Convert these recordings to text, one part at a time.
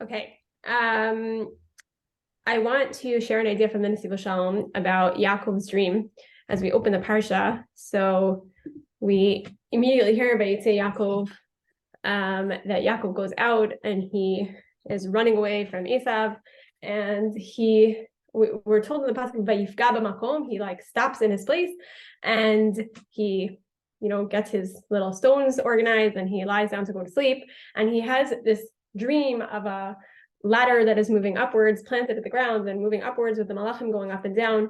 Okay. I want to share an idea from the Nesiv Shalom about Yaakov's dream as we open the parsha. So we immediately hear about Yitzei Yaakov, that Yaakov goes out and he is running away from Esav, and we're told in the pasuk by Yifga b'makom, he like stops in his place and he gets his little stones organized and he lies down to go to sleep, and he has this dream of a ladder that is moving upwards, planted at the ground and moving upwards with the malachim going up and down.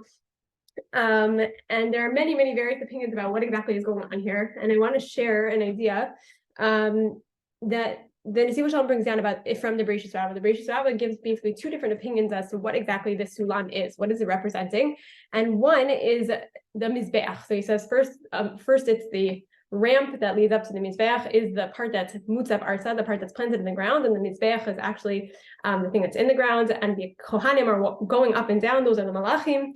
And there are many, many various opinions about what exactly is going on here. And I want to share an idea that the Nesiv Shalom brings down about it from the Bereshit Rabbah. The Bereshit Rabbah gives basically two different opinions as to what exactly this sulam is. What is it representing? And one is the Mizbeach. So he says first it's the ramp that leads up to the Mizbeach is the part that's Mutzap Arsa, the part that's planted in the ground, and the Mizbeach is actually the thing that's in the ground, and the Kohanim are going up and down, those are the Malachim.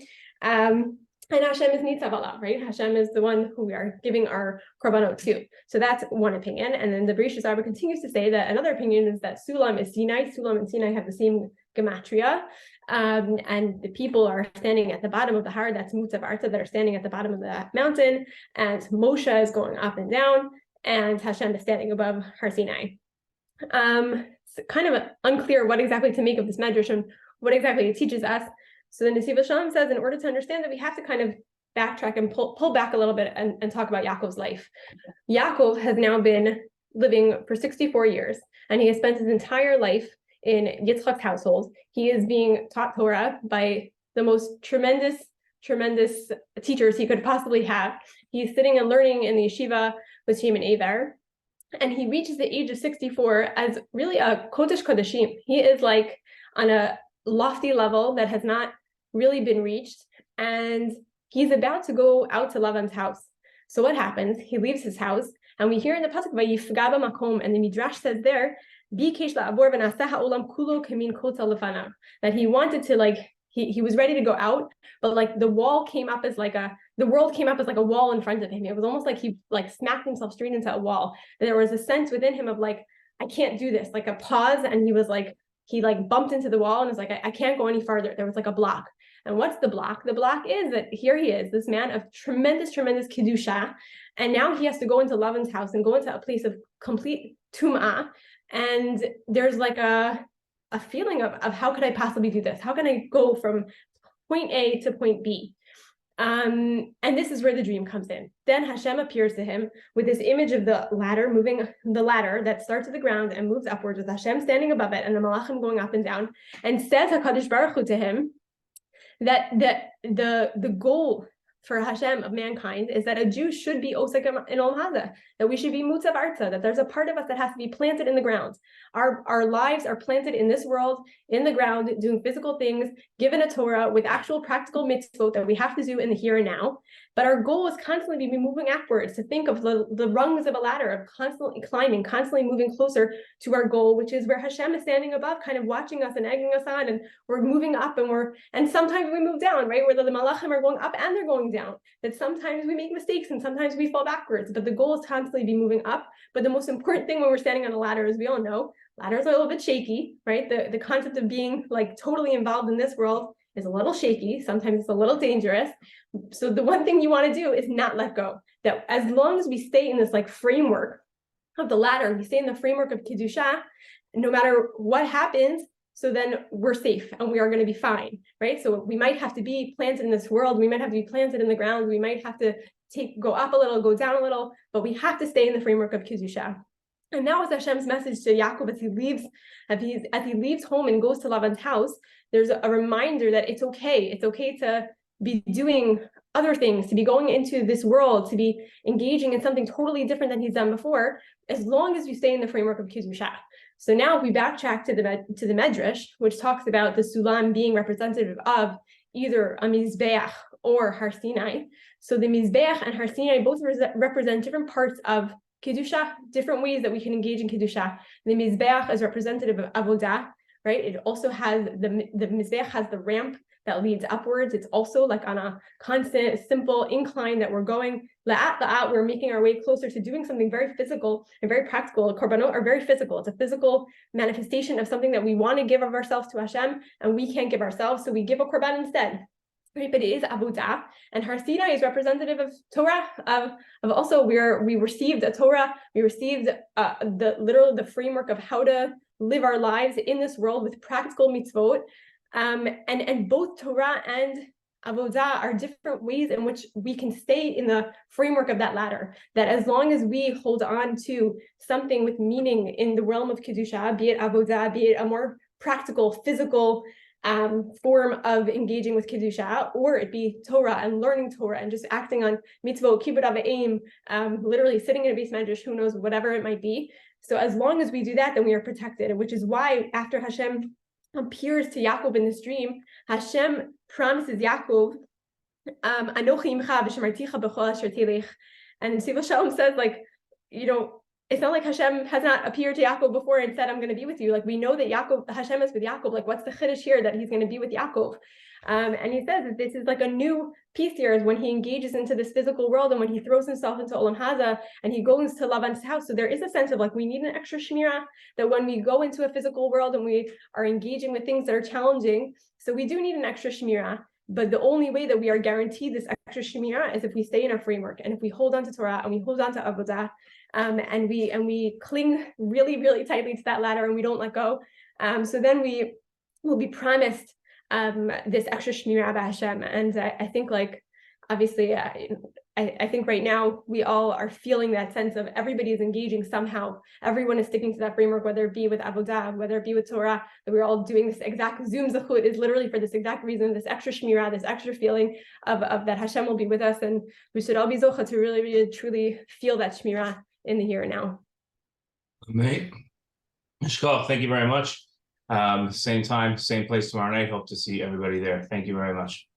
And Hashem is Nitzav Alav, right? Hashem is the one who we are giving our korbanot to. So that's one opinion. And then the Bereshit Rabbah continues to say that another opinion is that Sulam is Sinai. Sulam and Sinai have the same gematria. And the people are standing at the bottom of the har, that's Mutzav Arta, that are standing at the bottom of the mountain. And Moshe is going up and down, and Hashem is standing above Har Sinai. It's kind of unclear what exactly to make of this medrash and what exactly it teaches us. So the Nesiv Shalom says, in order to understand that, we have to kind of backtrack and pull back a little bit and talk about Yaakov's life. Yaakov has now been living for 64 years, and he has spent his entire life in Yitzchak's household. He is being taught Torah by the most tremendous teachers he could possibly have. He's sitting and learning in the yeshiva with Shem and Dvar, and he reaches the age of 64 as really a Kodesh Kodeshim. He is like on a lofty level that has not really been reached, and he's about to go out to Lavan's house. So what happens? He leaves his house, and we hear in the pasuk Vayifga b'makom, and the midrash says there, that he wanted to he was ready to go out, but the world came up as like a wall in front of him. It was almost like he smacked himself straight into a wall. And there was a sense within him of I can't do this, like a pause, and he was he bumped into the wall and was like, I can't go any farther. There was a block. And what's the block? The block is that here he is, this man of tremendous kedusha, and now he has to go into Lavan's house and go into a place of complete tum'ah. And there's a feeling of how could I possibly do this? How can I go from point A to point B? And this is where the dream comes in. Then Hashem appears to him with this image of the ladder that starts at the ground and moves upwards, with Hashem standing above it and the malachim going up and down, and says HaKadosh Baruch Hu to him that the goal for Hashem of mankind is that a Jew should be osek in Olam Haza, that we should be mutzav arta, that there's a part of us that has to be planted in the ground. Our lives are planted in this world, in the ground, doing physical things, given a Torah with actual practical mitzvot that we have to do in the here and now. But our goal is constantly be moving upwards, to think of the rungs of a ladder, of constantly climbing, constantly moving closer to our goal, which is where Hashem is standing above, kind of watching us and egging us on, and we're moving up, and sometimes we move down, right? Where the malachim are going up and they're going down. That sometimes we make mistakes and sometimes we fall backwards, but the goal is constantly be moving up. But the most important thing when we're standing on a ladder, as we all know, ladders are a little bit shaky, right? The concept of being totally involved in this world is a little shaky. Sometimes it's a little dangerous. So the one thing you want to do is not let go. That as long as we stay in this framework of the ladder, we stay in the framework of Kedusha, no matter what happens, so then we're safe and we are going to be fine, right? So we might have to be planted in this world. We might have to be planted in the ground. We might have to go up a little, go down a little, but we have to stay in the framework of Kedusha. And that was Hashem's message to Yaakov as he leaves home and goes to Lavan's house. There's a reminder that it's okay. It's okay to be doing other things, to be going into this world, to be engaging in something totally different than he's done before, as long as you stay in the framework of Kedusha. So now if we backtrack to the Medrash, which talks about the Sulam being representative of either a Mizbeach or Har Sinai. So the Mizbeach and Har Sinai both represent different parts of Kedusha, different ways that we can engage in Kedusha. The Mizbeach is representative of Avodah, right? It also has the Mizbeach has the ramp that leads upwards. It's also like on a constant, simple incline that we're going. La'at, we're making our way closer to doing something very physical and very practical. Korbanot are very physical. It's a physical manifestation of something that we want to give of ourselves to Hashem, and we can't give ourselves, so we give a korban instead. Right, but it is avodah, and Har Sinai is representative of Torah. Of also we received a Torah. We received the framework of how to live our lives in this world with practical mitzvot. And both Torah and avodah are different ways in which we can stay in the framework of that ladder. That as long as we hold on to something with meaning in the realm of kedusha, be it avodah, be it a more practical, physical form of engaging with kedusha, or it be Torah and learning Torah and just acting on mitzvot, kibbud avim, literally sitting in a beis medrash, who knows, whatever it might be. So as long as we do that, then we are protected, which is why after Hashem appears to Yaakov in this dream, Hashem promises Yaakov, Anochi imcha v'shemarticha b'chol asher tilech. And Siva Shalom says, like, it's not like Hashem has not appeared to Yaakov before and said, I'm going to be with you. Like, we know that Hashem is with Yaakov. Like, what's the chiddush here that he's going to be with Yaakov? And he says that this is like a new piece here, is when he engages into this physical world and when he throws himself into Olam Haza and he goes to Lavan's house. So there is a sense of like, we need an extra shmirah, that when we go into a physical world and we are engaging with things that are challenging, so we do need an extra shmirah. But the only way that we are guaranteed this extra shmirah is if we stay in our framework, and if we hold on to Torah and we hold on to avodah, and we cling really, really tightly to that ladder and we don't let go. So then we will be promised this extra shmirah by Hashem. And I think, like, obviously, I think right now we all are feeling that sense of everybody is engaging somehow. Everyone is sticking to that framework, whether it be with avodah, whether it be with Torah, that we're all doing this exact Zoom Zechut is literally for this exact reason, this extra shmirah, this extra feeling of that Hashem will be with us. And we should all be Zechut to really, really, truly feel that shmirah in the here and now. Mate, Mishkal, thank you very much. Same time, same place tomorrow night. Hope to see everybody there. Thank you very much.